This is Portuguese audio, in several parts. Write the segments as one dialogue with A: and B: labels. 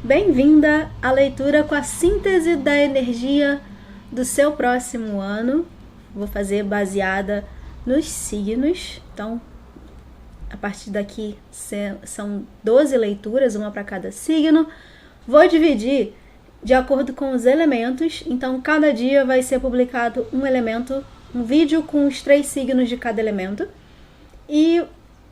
A: Bem-vinda à leitura com a síntese da energia do seu próximo ano. Vou fazer baseada nos signos. Então, a partir daqui são 12 leituras, uma para cada signo. Vou dividir de acordo com os elementos. Então, cada dia vai ser publicado um elemento, um vídeo com os 3 signos de cada elemento. E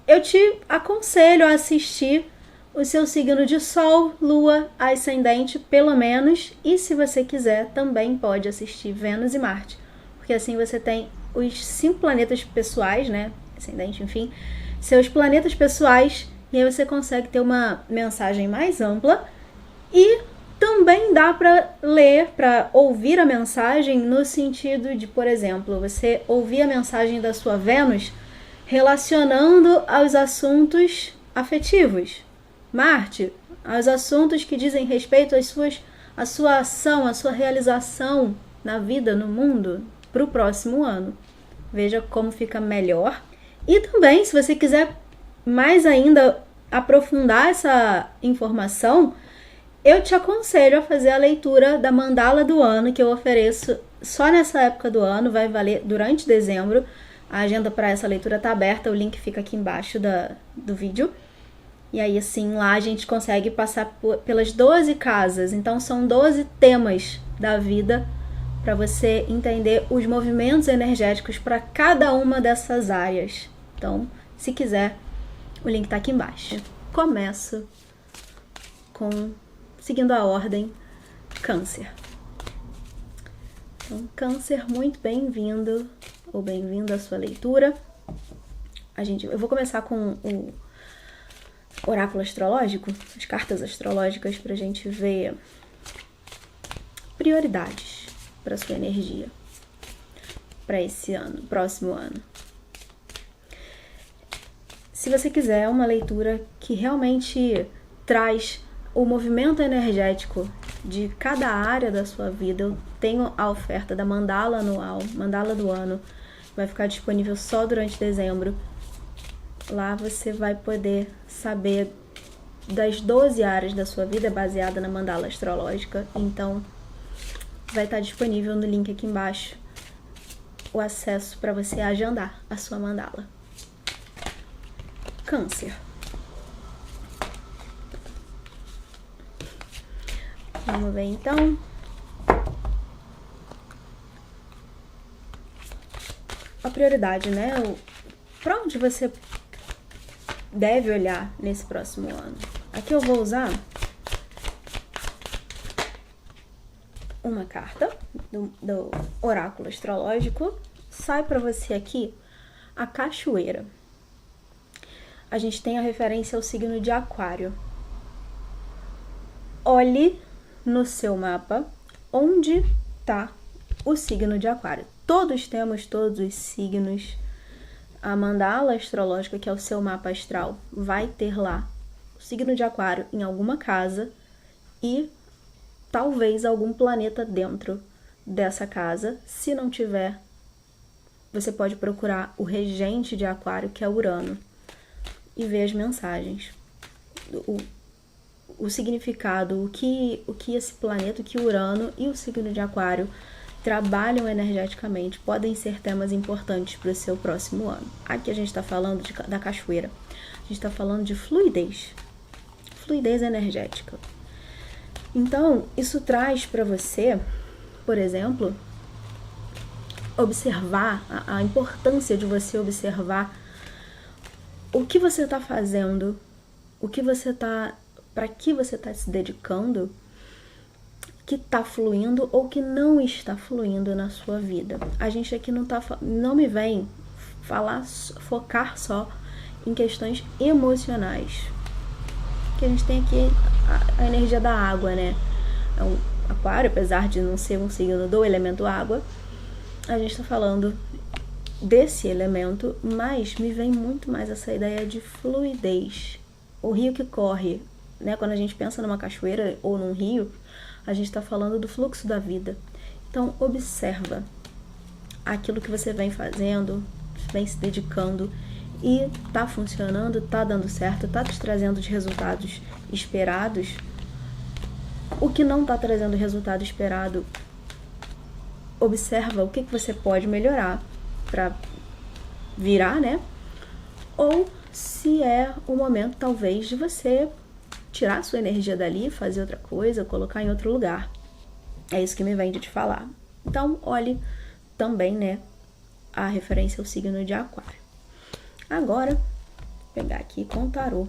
A: eu te aconselho a assistir o seu signo de Sol, Lua, Ascendente, pelo menos. E se você quiser, também pode assistir Vênus e Marte. Porque assim você tem os 5 planetas pessoais, né? Ascendente, enfim. Seus planetas pessoais. E aí você consegue ter uma mensagem mais ampla. E também dá para ler, para ouvir a mensagem no sentido de, por exemplo, você ouvir a mensagem da sua Vênus relacionando aos assuntos afetivos. Marte, aos assuntos que dizem respeito à sua ação, à sua realização na vida, no mundo, para o próximo ano. Veja como fica melhor. E também, se você quiser mais ainda aprofundar essa informação, eu te aconselho a fazer a leitura da mandala do ano, que eu ofereço só nessa época do ano, vai valer durante dezembro. A agenda para essa leitura está aberta, o link fica aqui embaixo do vídeo. E aí, assim, lá a gente consegue passar pelas 12 casas. Então, são 12 temas da vida para você entender os movimentos energéticos para cada uma dessas áreas. Então, se quiser, o link está aqui embaixo. Começo seguindo a ordem, Câncer. Então, Câncer, muito bem-vindo ou bem-vinda à sua leitura. Eu vou começar com o oráculo astrológico, as cartas astrológicas, para a gente ver prioridades para sua energia para esse ano, próximo ano. Se você quiser uma leitura que realmente traz o movimento energético de cada área da sua vida, eu tenho a oferta da mandala anual, mandala do ano, vai ficar disponível só durante dezembro. Lá você vai poder saber das 12 áreas da sua vida baseada na mandala astrológica. Então, vai estar disponível no link aqui embaixo o acesso para você agendar a sua mandala. Câncer. Vamos ver então. A prioridade, né? Para onde você deve olhar nesse próximo ano? Aqui eu vou usar uma carta do oráculo astrológico. Sai para você aqui a cachoeira. A gente tem a referência ao signo de Aquário. Olhe no seu mapa onde está o signo de Aquário. Todos temos todos os signos. A mandala astrológica, que é o seu mapa astral, vai ter lá o signo de Aquário em alguma casa e talvez algum planeta dentro dessa casa. Se não tiver, você pode procurar o regente de Aquário, que é Urano, e ver as mensagens. O significado, o que esse planeta, o que Urano e o signo de Aquário trabalham energeticamente, podem ser temas importantes para o seu próximo ano. Aqui a gente está falando da cachoeira. A gente está falando de fluidez energética. Então, isso traz para você, por exemplo, observar a importância de você observar o que você está fazendo, para que você está se dedicando, que está fluindo ou que não está fluindo na sua vida. A gente aqui não me vem focar só em questões emocionais. Que a gente tem aqui a energia da água, né? Então, Aquário, apesar de não ser um signo do elemento água, a gente está falando desse elemento, mas me vem muito mais essa ideia de fluidez. O rio que corre, né? Quando a gente pensa numa cachoeira ou num rio, a gente está falando do fluxo da vida. Então, observa aquilo que você vem fazendo, vem se dedicando e está funcionando, está dando certo, está te trazendo os resultados esperados. o que não está trazendo o resultado esperado, observa o que você pode melhorar para virar, né? Ou se é o momento, talvez, de você tirar a sua energia dali, fazer outra coisa, colocar em outro lugar. É isso que me vem de te falar. Então, olhe também, né, a referência ao signo de Aquário. Agora, vou pegar aqui com o tarô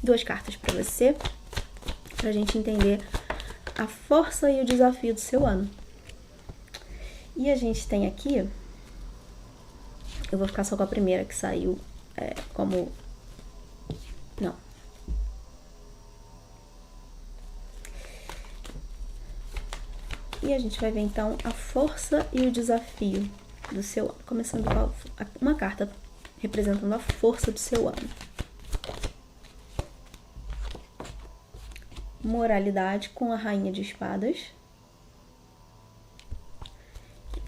A: 2 cartas para você, pra gente entender a força e o desafio do seu ano. E a gente tem aqui, eu vou ficar só com a primeira que saiu como... Não. E a gente vai ver então a força e o desafio do seu ano. Começando com uma carta representando a força do seu ano. Moralidade com a Rainha de Espadas.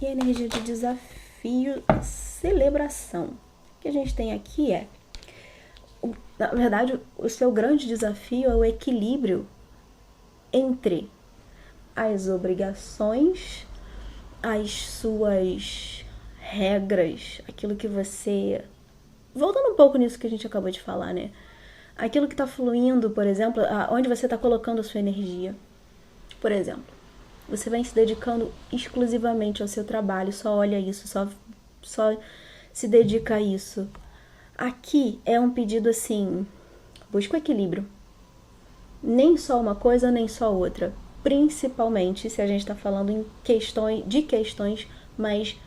A: E a energia de desafio, celebração. O que a gente tem aqui na verdade, o seu grande desafio é o equilíbrio entre as obrigações, as suas regras, aquilo que você... Voltando um pouco nisso que a gente acabou de falar, né? Aquilo que está fluindo, por exemplo, onde você está colocando a sua energia. Por exemplo, você vem se dedicando exclusivamente ao seu trabalho, só olha isso, só se dedica a isso. Aqui é um pedido assim, busca o equilíbrio. Nem só uma coisa, nem só outra. Principalmente se a gente está falando em questões mais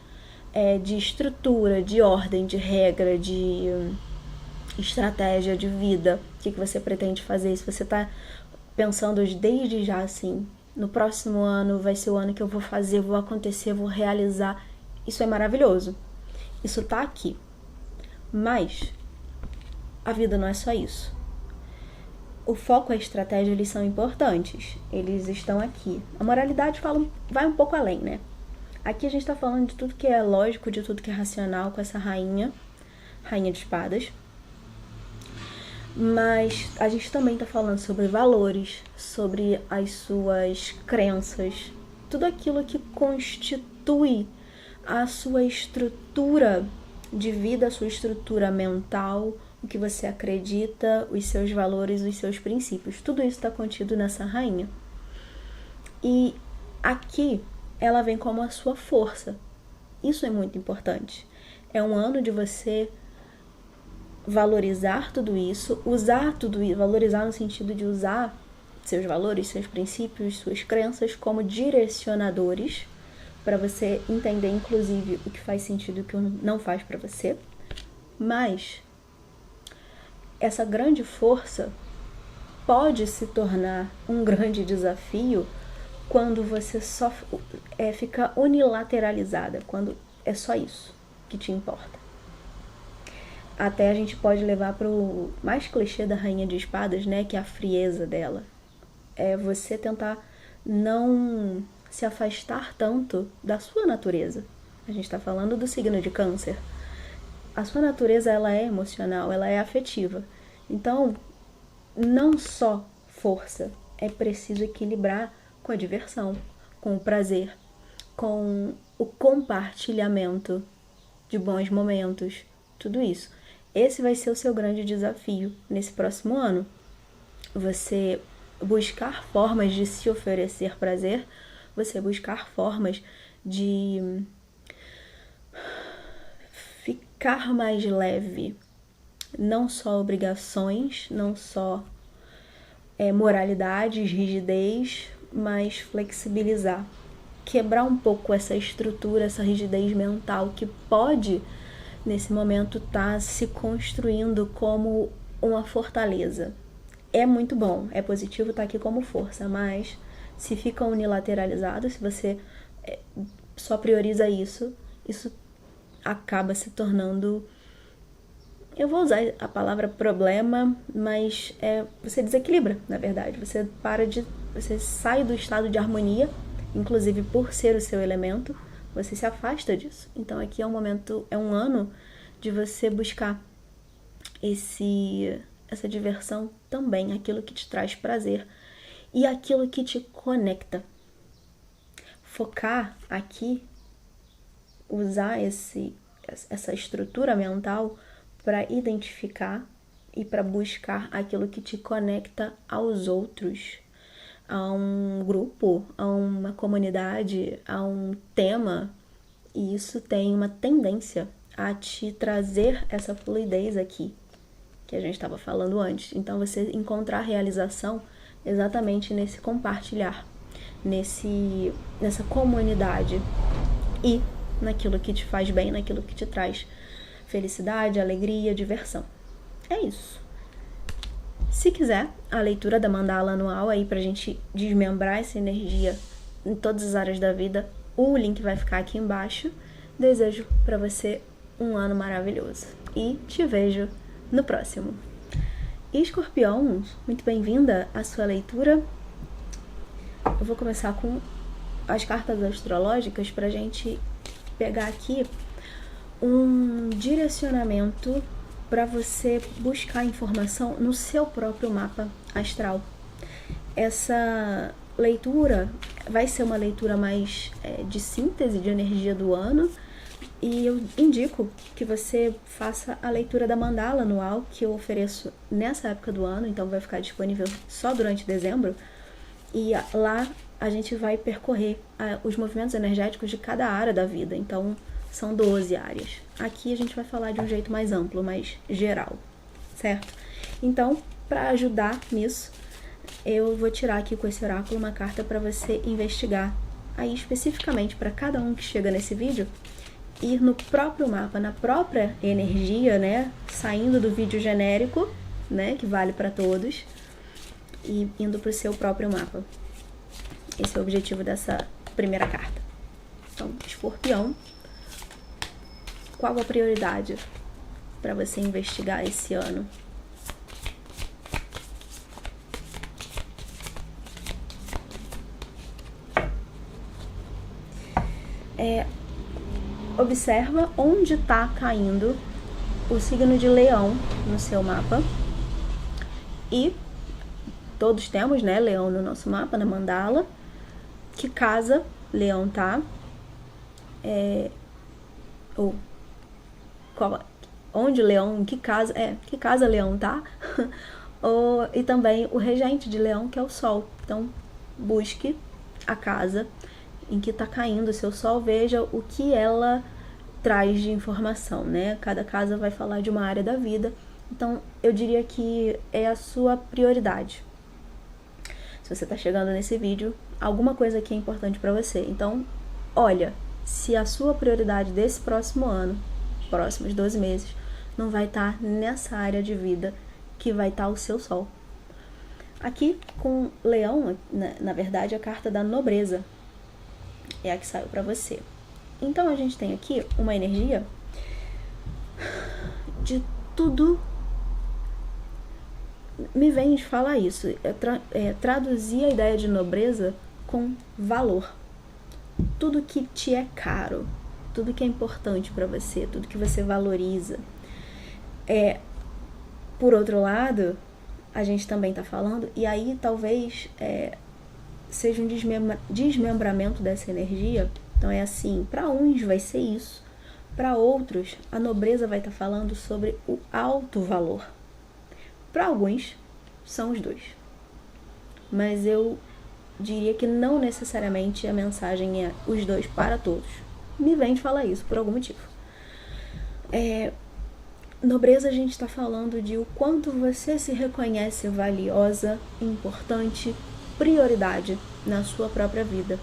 A: de estrutura, de ordem, de regra, de estratégia de vida. O que você pretende fazer? Se você está pensando desde já assim, no próximo ano vai ser o ano que eu vou fazer, vou acontecer, vou realizar. Isso é maravilhoso. Isso tá aqui. Mas a vida não é só isso. O foco e a estratégia, eles são importantes. Eles estão aqui. A moralidade vai um pouco além, né? Aqui a gente tá falando de tudo que é lógico, de tudo que é racional, com essa rainha de espadas. Mas a gente também tá falando sobre valores, sobre as suas crenças, tudo aquilo que constitui a sua estrutura de vida, a sua estrutura mental, o que você acredita, os seus valores, os seus princípios. Tudo isso está contido nessa rainha. E aqui ela vem como a sua força. Isso é muito importante. É um ano de você valorizar tudo isso, usar tudo isso, valorizar no sentido de usar seus valores, seus princípios, suas crenças como direcionadores para você entender, inclusive, o que faz sentido e o que não faz para você. Mas essa grande força pode se tornar um grande desafio quando você só fica unilateralizada, quando é só isso que te importa. Até a gente pode levar para o mais clichê da Rainha de Espadas, né, que é a frieza dela. É você tentar não se afastar tanto da sua natureza. A gente está falando do signo de Câncer. A sua natureza, ela é emocional, ela é afetiva. Então, não só força, é preciso equilibrar com a diversão, com o prazer, com o compartilhamento de bons momentos, tudo isso. Esse vai ser o seu grande desafio nesse próximo ano. Você buscar formas de se oferecer prazer, você buscar formas de ficar mais leve. Não só obrigações, não só moralidades, rigidez, mas flexibilizar. Quebrar um pouco essa estrutura, essa rigidez mental que pode, nesse momento, estar se construindo como uma fortaleza. É muito bom, é positivo estar aqui como força, mas se fica unilateralizado, se você só prioriza isso acaba se tornando... Eu vou usar a palavra problema, mas você desequilibra, na verdade. Você sai do estado de harmonia, inclusive por ser o seu elemento, você se afasta disso. Então aqui é um ano de você buscar essa diversão também, aquilo que te traz prazer e aquilo que te conecta. Focar aqui, usar essa estrutura mental para identificar e para buscar aquilo que te conecta aos outros, a um grupo, a uma comunidade, a um tema. E isso tem uma tendência a te trazer essa fluidez aqui, que a gente estava falando antes. Então, você encontrar realização exatamente nesse compartilhar, nessa comunidade e naquilo que te faz bem, naquilo que te traz felicidade, alegria, diversão. É isso. Se quiser, a leitura da mandala anual aí pra gente desmembrar essa energia em todas as áreas da vida, o link vai ficar aqui embaixo. Desejo para você um ano maravilhoso e te vejo no próximo. Escorpião, muito bem-vinda à sua leitura. Eu vou começar com as cartas astrológicas pra gente pegar aqui um direcionamento para você buscar informação no seu próprio mapa astral. Essa leitura vai ser uma leitura mais de síntese de energia do ano, e eu indico que você faça a leitura da mandala anual, que eu ofereço nessa época do ano, então vai ficar disponível só durante dezembro, e lá a gente vai percorrer os movimentos energéticos de cada área da vida. Então são 12 áreas. Aqui a gente vai falar de um jeito mais amplo, mais geral, certo? Então, para ajudar nisso, eu vou tirar aqui com esse oráculo uma carta para você investigar aí especificamente para cada um que chega nesse vídeo, ir no próprio mapa, na própria energia, né? Saindo do vídeo genérico, né? Que vale para todos, e indo para o seu próprio mapa. Esse é o objetivo dessa primeira carta. Então, Escorpião, qual a prioridade para você investigar esse ano? Observa onde está caindo o signo de Leão no seu mapa. E todos temos, né, Leão no nosso mapa, na mandala. Que casa Leão tá? Onde Leão, que casa Leão tá? E também o regente de Leão, que é o Sol. Então, busque a casa em que está caindo o seu Sol, veja o que ela traz de informação, né? Cada casa vai falar de uma área da vida, então eu diria que é a sua prioridade. Se você está chegando nesse vídeo, alguma coisa aqui é importante para você. Então, olha, se a sua prioridade desse próximo ano, próximos 12 meses, não vai estar nessa área de vida que vai estar o seu Sol. Aqui, com Leão, na verdade, a carta da nobreza é a que saiu para você. Então, a gente tem aqui uma energia de tudo. Me vem de falar isso, traduzir a ideia de nobreza com valor. Tudo que te é caro, tudo que é importante para você, tudo que você valoriza. Por outro lado, a gente também está falando, e aí talvez seja um desmembramento dessa energia. Então é assim, para uns vai ser isso, para outros a nobreza vai estar falando sobre o alto valor. Para alguns são os dois, mas eu diria que não necessariamente a mensagem é os dois para todos. Me vem de falar isso por algum motivo. Nobreza, a gente está falando de o quanto você se reconhece valiosa, importante, prioridade na sua própria vida.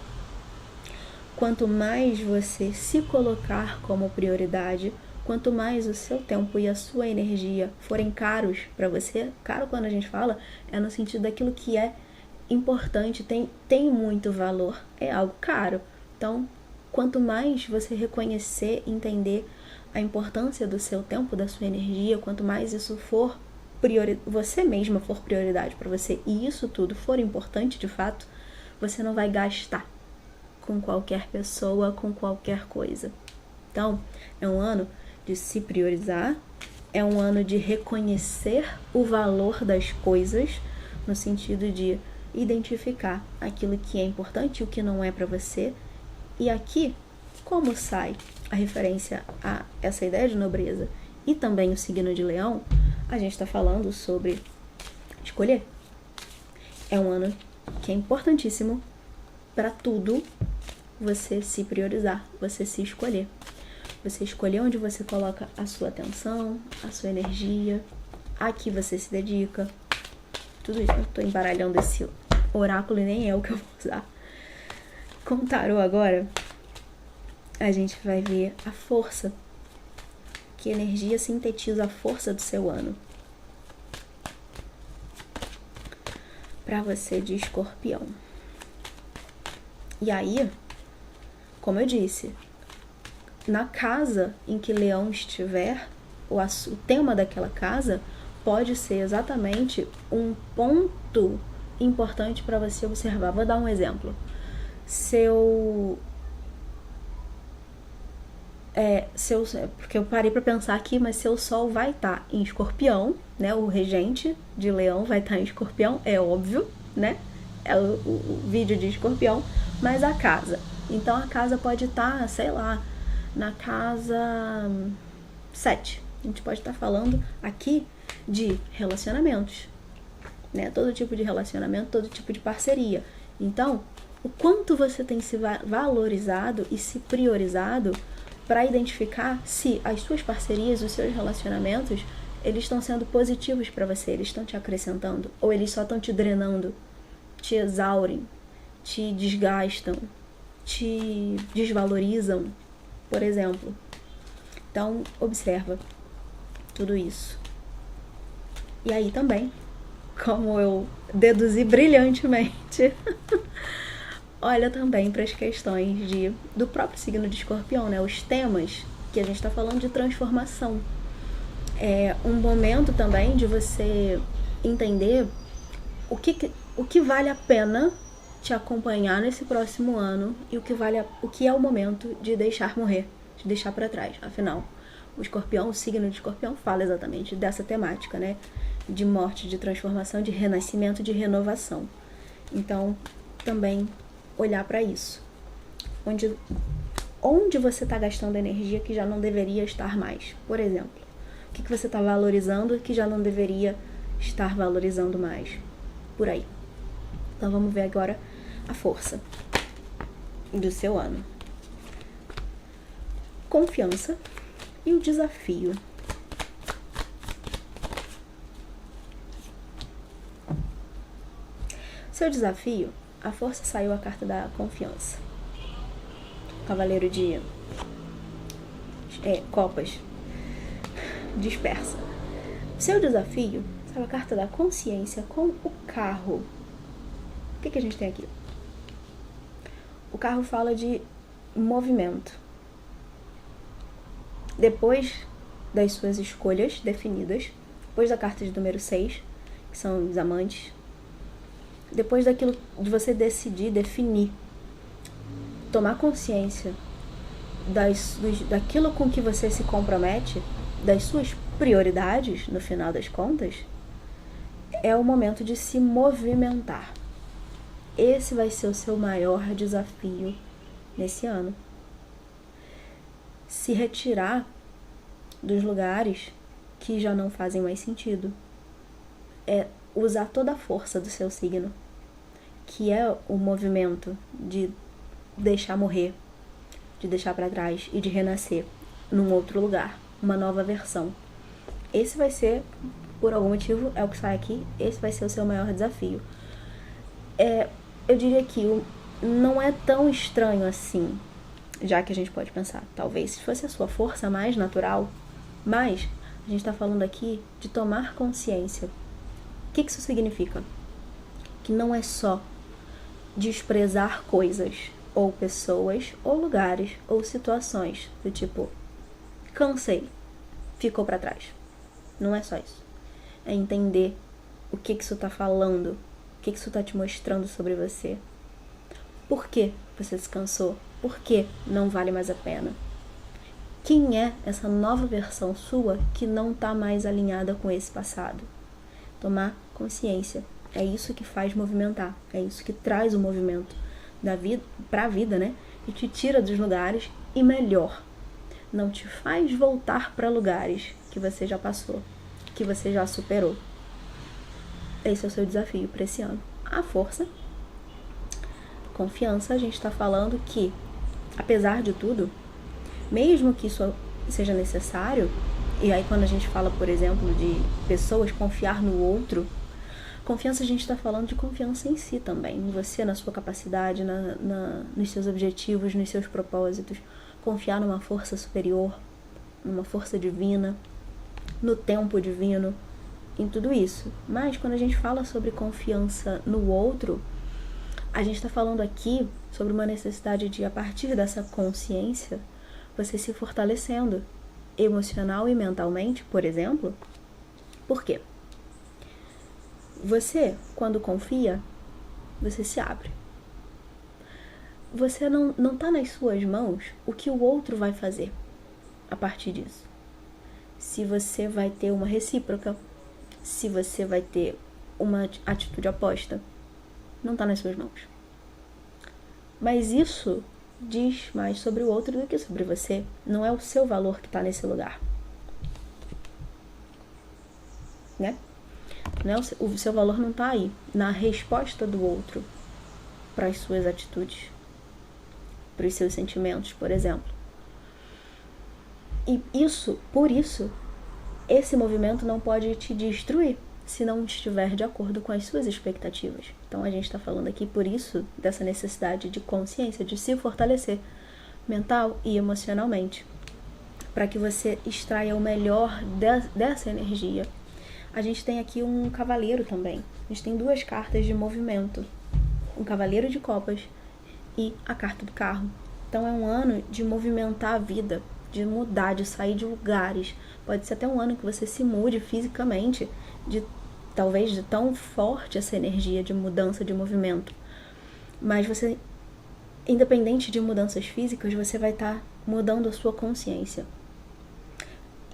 A: Quanto mais você se colocar como prioridade, quanto mais o seu tempo e a sua energia forem caros para você, caro quando a gente fala, é no sentido daquilo que é importante, tem muito valor, é algo caro. Então, quanto mais você reconhecer, entender a importância do seu tempo, da sua energia, quanto mais isso for você mesma for prioridade para você e isso tudo for importante de fato, você não vai gastar com qualquer pessoa, com qualquer coisa. Então, é um ano de se priorizar, É um ano de reconhecer o valor das coisas, no sentido de identificar aquilo que é importante e o que não é para você. E aqui, como sai a referência a essa ideia de nobreza e também o signo de Leão, a gente está falando sobre escolher. É um ano que é importantíssimo para tudo você se priorizar, você se escolher. Você escolher onde você coloca a sua atenção, a sua energia, a que você se dedica. Tudo isso. Eu tô embaralhando esse oráculo e nem é o que eu vou usar. Com o tarô agora, a gente vai ver a força. Que energia sintetiza a força do seu ano. Para você de Escorpião. E aí, como eu disse, na casa em que Leão estiver, o tema daquela casa pode ser exatamente um ponto importante para você observar. Vou dar um exemplo. Porque eu parei para pensar aqui, mas seu Sol vai estar em Escorpião, né? O regente de Leão vai estar em Escorpião, é óbvio, né? É o vídeo de Escorpião, mas a casa. Então a casa pode estar, sei lá, na casa 7. A gente pode estar falando aqui de relacionamentos, né? Todo tipo de relacionamento, todo tipo de parceria. Então, o quanto você tem se valorizado e se priorizado para identificar se as suas parcerias, os seus relacionamentos, eles estão sendo positivos para você, eles estão te acrescentando, ou eles só estão te drenando, te exaurem, te desgastam, te desvalorizam, por exemplo. Então, observa tudo isso. E aí também, como eu deduzi brilhantemente, olha também para as questões do próprio signo de Escorpião, né? Os temas que a gente está falando de transformação. É um momento também de você entender o que vale a pena te acompanhar nesse próximo ano e o que é o momento de deixar morrer, de deixar para trás. Afinal, o signo de Escorpião fala exatamente dessa temática, né? De morte, de transformação, de renascimento, de renovação. Então, também olhar para isso. Onde você está gastando energia que já não deveria estar mais? Por exemplo, o que você está valorizando que já não deveria estar valorizando mais? Por aí. Então vamos ver agora a força do seu ano. Confiança e o desafio. Seu desafio, a força saiu a carta da confiança. Cavaleiro de copas. Dispersa. Seu desafio, saiu a carta da consciência com o carro. O que a gente tem aqui? O carro fala de movimento. Depois das suas escolhas definidas, depois da carta de número 6, que são os amantes, depois daquilo de você decidir, definir, tomar consciência daquilo com que você se compromete, das suas prioridades, no final das contas, é o momento de se movimentar. Esse vai ser o seu maior desafio nesse ano. Se retirar dos lugares que já não fazem mais sentido. É usar toda a força do seu signo, que é o movimento de deixar morrer, de deixar para trás e de renascer num outro lugar, uma nova versão. Esse vai ser, por algum motivo, é o que sai aqui, esse vai ser o seu maior desafio. Eu diria que não é tão estranho assim, já que a gente pode pensar, talvez se fosse a sua força mais natural, mas a gente está falando aqui de tomar consciência. O que isso significa? Que não é só desprezar coisas, ou pessoas, ou lugares, ou situações, do tipo, cansei, ficou para trás. Não é só isso. É entender o que isso está falando, o que isso está te mostrando sobre você. Por que você se cansou? Por que não vale mais a pena? quem é essa nova versão sua que não está mais alinhada com esse passado. Tomar consciência. É isso que faz movimentar. É isso que traz o movimento da vida para a vida, né? E te tira dos lugares e melhor, não te faz voltar para lugares que você já passou, que você já superou. Esse é o seu desafio para esse ano. A força, confiança, a gente está falando que, apesar de tudo, mesmo que isso seja necessário, e aí quando a gente fala, por exemplo, de pessoas confiar no outro, confiança a gente está falando de confiança em si também, em você, na sua capacidade, nos seus objetivos, nos seus propósitos, confiar numa força superior, numa força divina, no tempo divino, em tudo isso. Mas quando a gente fala sobre confiança no outro, a gente está falando aqui sobre uma necessidade de, a partir dessa consciência, você se fortalecendo emocional e mentalmente, por exemplo. Por quê? Você, quando confia, você se abre. Você não está nas suas mãos o que o outro vai fazer a partir disso. Se você vai ter uma recíproca, se você vai ter uma atitude oposta, não está nas suas mãos. Mas isso diz mais sobre o outro do que sobre você. Não é o seu valor que está nesse lugar, né? Não é o seu valor não está aí na resposta do outro para as suas atitudes, para os seus sentimentos, por exemplo. E por isso, esse movimento não pode te destruir se não estiver de acordo com as suas expectativas. Então a gente está falando aqui, por isso, dessa necessidade de consciência, de se fortalecer mental e emocionalmente, para que você extraia o melhor dessa energia. A gente tem aqui um cavaleiro também. A gente tem 2 cartas de movimento. Um cavaleiro de copas e a carta do carro. Então é um ano de movimentar a vida, de mudar, de sair de lugares. Pode ser até um ano que você se mude fisicamente, talvez de tão forte essa energia de mudança, de movimento. Mas você, independente de mudanças físicas, você vai estar mudando a sua consciência,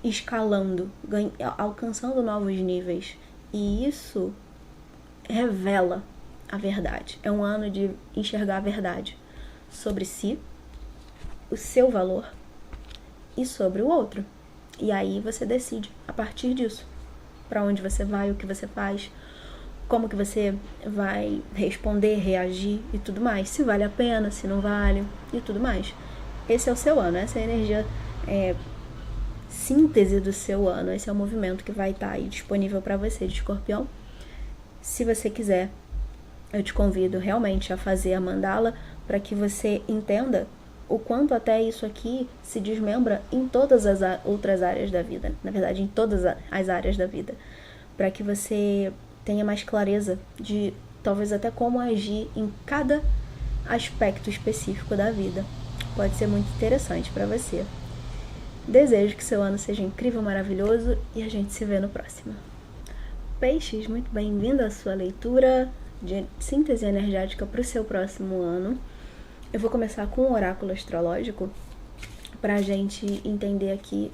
A: escalando, alcançando novos níveis. E isso revela a verdade. É um ano de enxergar a verdade sobre si, o seu valor e sobre o outro. E aí você decide, a partir disso, para onde você vai, o que você faz, como que você vai responder, reagir e tudo mais. Se vale a pena, se não vale e tudo mais. Esse é o seu ano, essa é a energia síntese do seu ano. Esse é o movimento que vai estar aí disponível para você de Escorpião. Se você quiser, eu te convido realmente a fazer a mandala para que você entenda o quanto até isso aqui se desmembra em todas as outras áreas da vida. Na verdade, em todas as áreas da vida. Para que você tenha mais clareza de talvez até como agir em cada aspecto específico da vida. Pode ser muito interessante para você. Desejo que seu ano seja incrível, maravilhoso e a gente se vê no próximo. Peixes, muito bem-vindo à sua leitura de síntese energética para o seu próximo ano. Eu vou começar com um oráculo astrológico para a gente entender aqui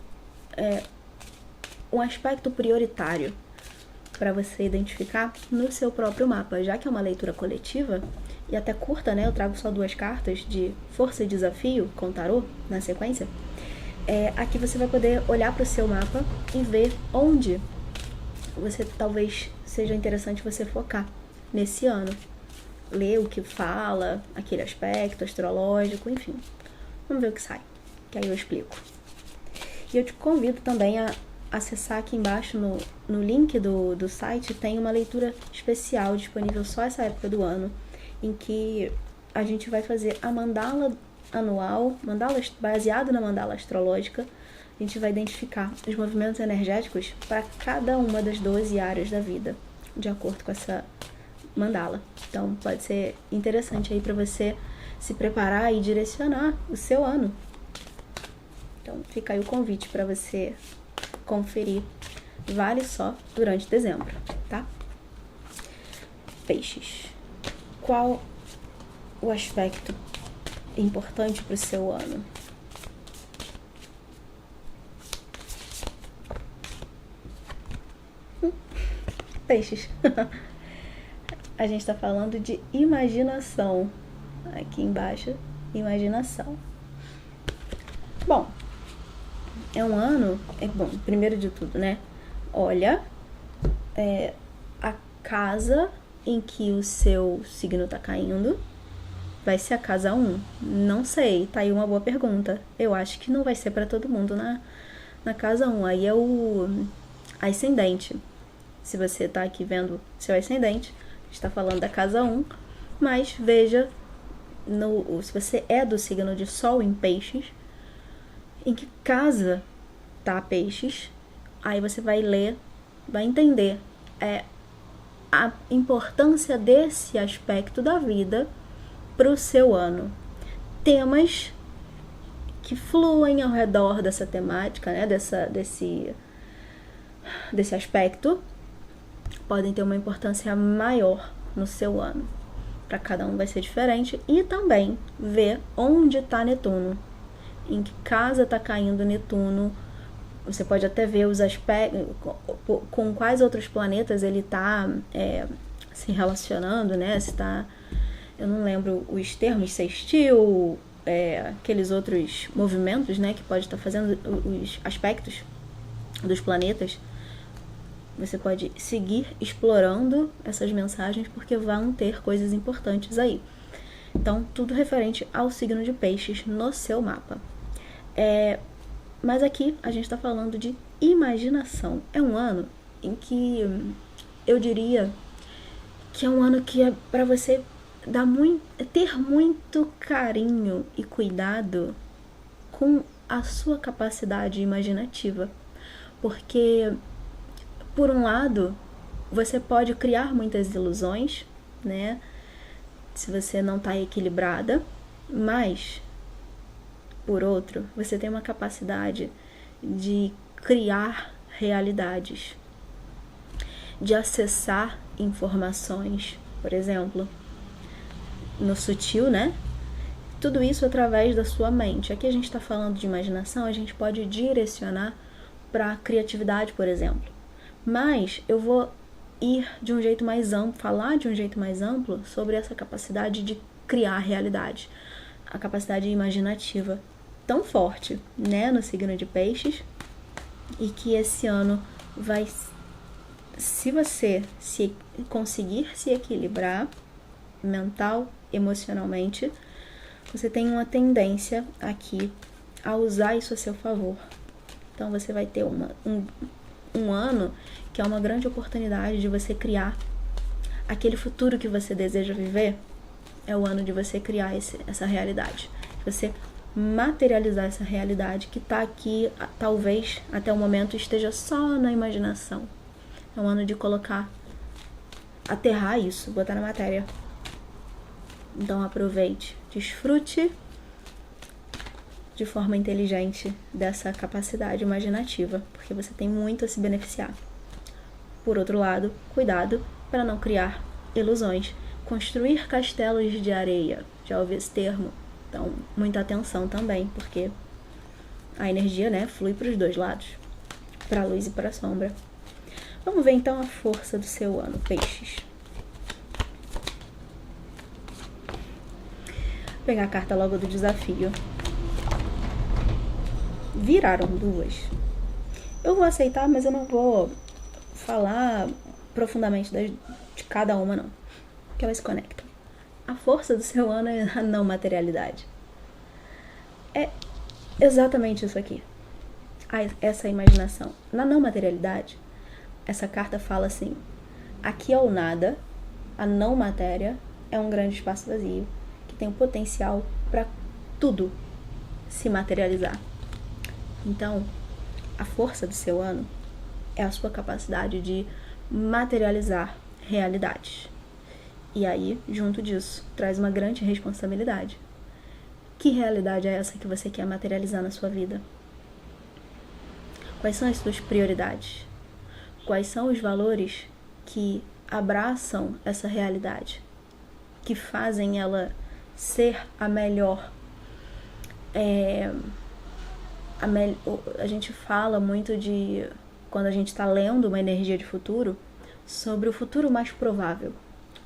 A: um aspecto prioritário para você identificar no seu próprio mapa. Já que é uma leitura coletiva e até curta, né? Eu trago só 2 cartas de força e desafio com tarô na sequência. Aqui você vai poder olhar para o seu mapa e ver onde você talvez seja interessante você focar nesse ano. Ler o que fala, aquele aspecto astrológico, enfim. Vamos ver o que sai, que aí eu explico. E eu te convido também a acessar aqui embaixo no link do site, tem uma leitura especial disponível só essa época do ano, em que a gente vai fazer a mandala anual, mandala baseado na mandala astrológica. A gente vai identificar os movimentos energéticos para cada uma das 12 áreas da vida, de acordo com essa mandala. Então pode ser interessante aí para você se preparar e direcionar o seu ano. Então fica aí o convite para você conferir. Vale só durante dezembro, tá? Peixes. Qual o aspecto importante para o seu ano? Peixes. A gente tá falando de imaginação. Aqui embaixo, imaginação. Bom, é um ano... Bom, primeiro de tudo, né? Olha, a casa em que o seu signo tá caindo vai ser a casa 1? Não sei, tá aí uma boa pergunta. Eu acho que não vai ser pra todo mundo na casa 1. Aí é o ascendente. Se você tá aqui vendo seu ascendente, está falando da casa 1, mas veja, se você é do signo de Sol em Peixes, em que casa tá Peixes, aí você vai ler, vai entender a importância desse aspecto da vida para o seu ano. Temas que fluem ao redor dessa temática, né, desse aspecto, podem ter uma importância maior no seu ano. Para cada um vai ser diferente. E também ver onde está Netuno, em que casa está caindo Netuno. Você pode até ver os aspectos, com quais outros planetas ele está se relacionando, né? Se tá, eu não lembro os termos, sextil, aqueles outros movimentos, né? Que pode estar fazendo os aspectos dos planetas. Você pode seguir explorando essas mensagens, porque vão ter coisas importantes aí. Então, tudo referente ao signo de Peixes no seu mapa. Mas aqui a gente está falando de imaginação. É um ano em que eu diria que é um ano que é para você ter muito carinho e cuidado com a sua capacidade imaginativa. Porque, por um lado, você pode criar muitas ilusões, né? Se você não está equilibrada, mas, por outro, você tem uma capacidade de criar realidades, de acessar informações, por exemplo, no sutil, né? Tudo isso através da sua mente. Aqui a gente está falando de imaginação, a gente pode direcionar para criatividade, por exemplo. Mas eu vou ir de um jeito mais amplo, falar de um jeito mais amplo sobre essa capacidade de criar realidade, a capacidade imaginativa tão forte, né, no signo de Peixes, e que esse ano vai, se você conseguir se equilibrar mental, emocionalmente, você tem uma tendência aqui a usar isso a seu favor. Então você vai ter um ano que é uma grande oportunidade de você criar aquele futuro que você deseja viver. É o ano de você criar essa realidade, de você materializar essa realidade que está aqui, talvez até o momento esteja só na imaginação. É um ano de aterrar isso, botar na matéria. Então aproveite, desfrute de forma inteligente dessa capacidade imaginativa, porque você tem muito a se beneficiar. Por outro lado, cuidado para não criar ilusões. Construir castelos de areia, já ouvi esse termo? Então, muita atenção também, porque a energia, né, flui para os dois lados, para a luz e para a sombra. Vamos ver então a força do seu ano, Peixes. Vou pegar a carta logo do desafio. Viraram duas. Eu vou aceitar, mas eu não vou falar profundamente de cada uma, não. Porque elas se conectam. A força do seu ano é a não materialidade. É exatamente isso aqui. Essa imaginação. Na não materialidade, essa carta fala assim: aqui é o nada, a não matéria é um grande espaço vazio que tem o potencial para tudo se materializar. Então, a força do seu ano é a sua capacidade de materializar realidades. E aí, junto disso, traz uma grande responsabilidade. Que realidade é essa que você quer materializar na sua vida? Quais são as suas prioridades? Quais são os valores que abraçam essa realidade? Que fazem ela ser a melhor? A gente fala muito de, quando a gente está lendo uma energia de futuro, sobre o futuro mais provável.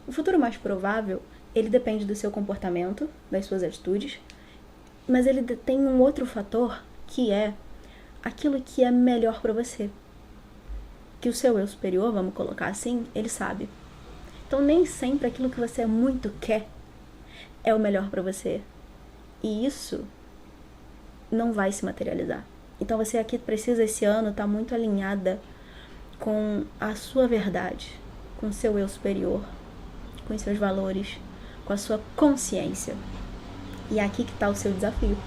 A: O futuro mais provável, ele depende do seu comportamento, das suas atitudes, mas ele tem um outro fator que é aquilo que é melhor para você. Que o seu eu superior, vamos colocar assim, ele sabe. Então nem sempre aquilo que você muito quer é o melhor para você. E isso não vai se materializar. Então você aqui precisa esse ano estar muito alinhada com a sua verdade, com o seu eu superior, com os seus valores, com a sua consciência. E é aqui que está o seu desafio.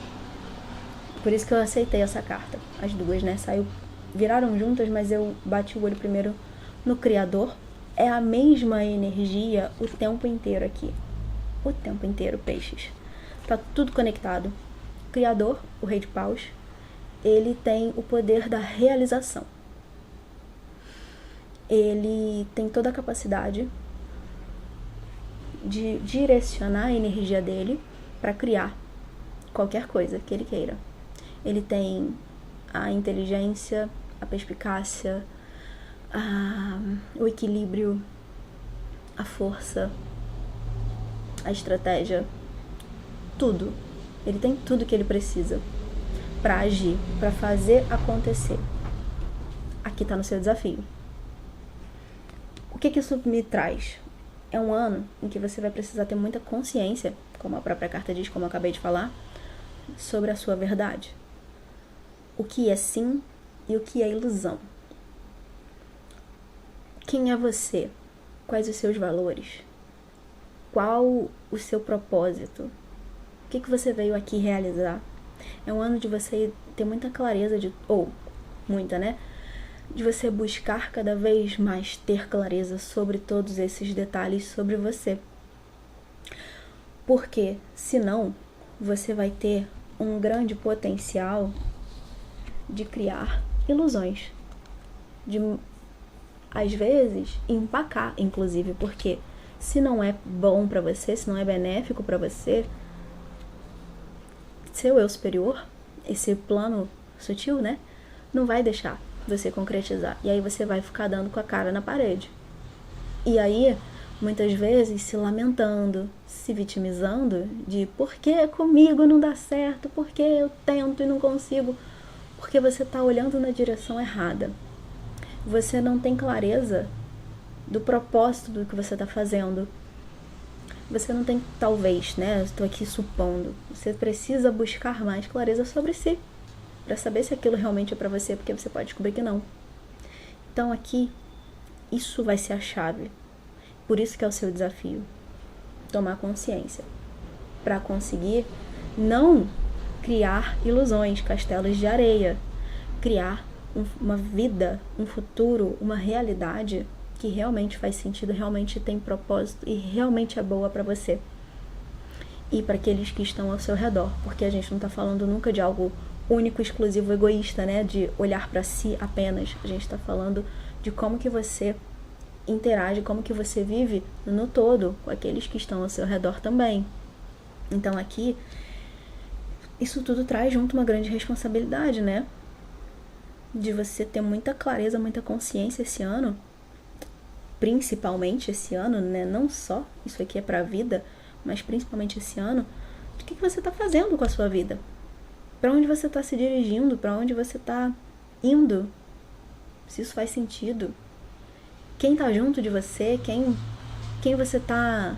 A: Por isso que eu aceitei essa carta. As duas, né? Viraram juntas, mas eu bati o olho primeiro no Criador. É a mesma energia o tempo inteiro aqui. O tempo inteiro, peixes. Tá tudo conectado. O Criador, o Rei de Paus, ele tem o poder da realização. Ele tem toda a capacidade de direcionar a energia dele para criar qualquer coisa que ele queira. Ele tem a inteligência, a perspicácia, o equilíbrio, a força, a estratégia, tudo. Ele tem tudo que ele precisa para agir, para fazer acontecer. Aqui está no seu desafio. O que isso me traz? É um ano em que você vai precisar ter muita consciência, como a própria carta diz, como eu acabei de falar, sobre a sua verdade. O que é sim e o que é ilusão. Quem é você? Quais os seus valores? Qual o seu propósito? O que você veio aqui realizar? É um ano de você ter muita clareza muita, né? De você buscar cada vez mais ter clareza sobre todos esses detalhes sobre você. Porque, senão, você vai ter um grande potencial de criar ilusões. De, às vezes, empacar, inclusive, porque se não é bom pra você, se não é benéfico pra você, seu eu superior, esse plano sutil, né, não vai deixar você concretizar. E aí você vai ficar dando com a cara na parede. E aí, muitas vezes, se lamentando, se vitimizando de por que comigo não dá certo, por que eu tento e não consigo, porque você está olhando na direção errada. Você não tem clareza do propósito do que você está fazendo. Você não tem, talvez, né? Estou aqui supondo. Você precisa buscar mais clareza sobre si, para saber se aquilo realmente é para você, porque você pode descobrir que não. Então aqui, isso vai ser a chave. Por isso que é o seu desafio. Tomar consciência. Para conseguir não criar ilusões, castelos de areia. Criar uma vida, um futuro, uma realidade que realmente faz sentido, realmente tem propósito e realmente é boa para você. E para aqueles que estão ao seu redor. Porque a gente não está falando nunca de algo único, exclusivo, egoísta, né? De olhar para si apenas. A gente está falando de como que você interage, como que você vive no todo com aqueles que estão ao seu redor também. Então aqui, isso tudo traz junto uma grande responsabilidade, né? De você ter muita clareza, muita consciência esse ano, principalmente esse ano, né? Não só isso aqui é pra vida, mas principalmente esse ano, do que você tá fazendo com a sua vida? Pra onde você tá se dirigindo? Pra onde você tá indo? Se isso faz sentido? Quem tá junto de você? Quem você tá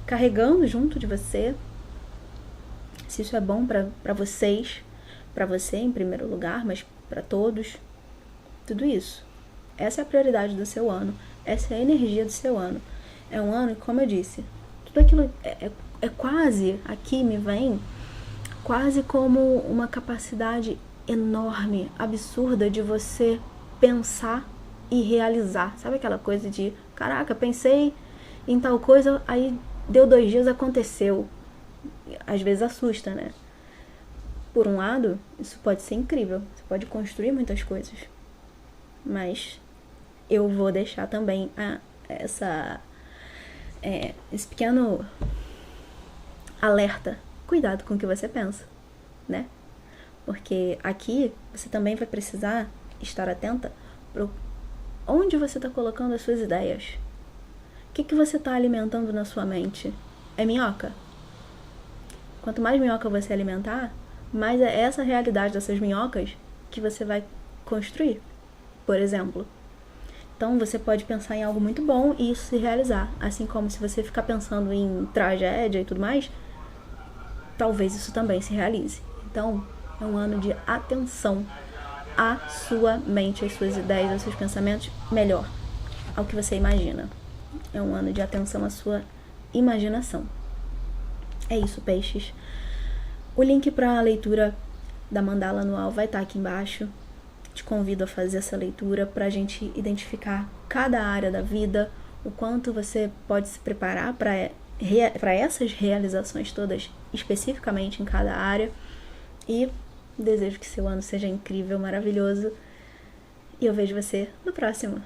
A: carregando junto de você? Se isso é bom pra vocês, pra você em primeiro lugar, mas pra todos, tudo isso. Essa é a prioridade do seu ano. Essa é a energia do seu ano. É um ano, como eu disse, tudo aquilo é quase, aqui me vem, quase como uma capacidade enorme, absurda de você pensar e realizar. Sabe aquela coisa de, caraca, pensei em tal coisa, aí deu 2 dias, aconteceu. Às vezes assusta, né? Por um lado, isso pode ser incrível. Você pode construir muitas coisas. Mas eu vou deixar também esse pequeno alerta. Cuidado com o que você pensa, né? Porque aqui você também vai precisar estar atenta pro Onde você está colocando as suas ideias? O que você está alimentando na sua mente? É minhoca? Quanto mais minhoca você alimentar, mais é essa realidade dessas minhocas que você vai construir, por exemplo. Então você pode pensar em algo muito bom e isso se realizar. Assim como se você ficar pensando em tragédia e tudo mais, talvez isso também se realize. Então é um ano de atenção à sua mente, às suas ideias, aos seus pensamentos, melhor, ao que você imagina. É um ano de atenção à sua imaginação. É isso, peixes. O link para a leitura da mandala anual vai estar aqui embaixo. Te convido a fazer essa leitura para a gente identificar cada área da vida, o quanto você pode se preparar para essas realizações todas, especificamente em cada área. E desejo que seu ano seja incrível, maravilhoso. E eu vejo você no próximo.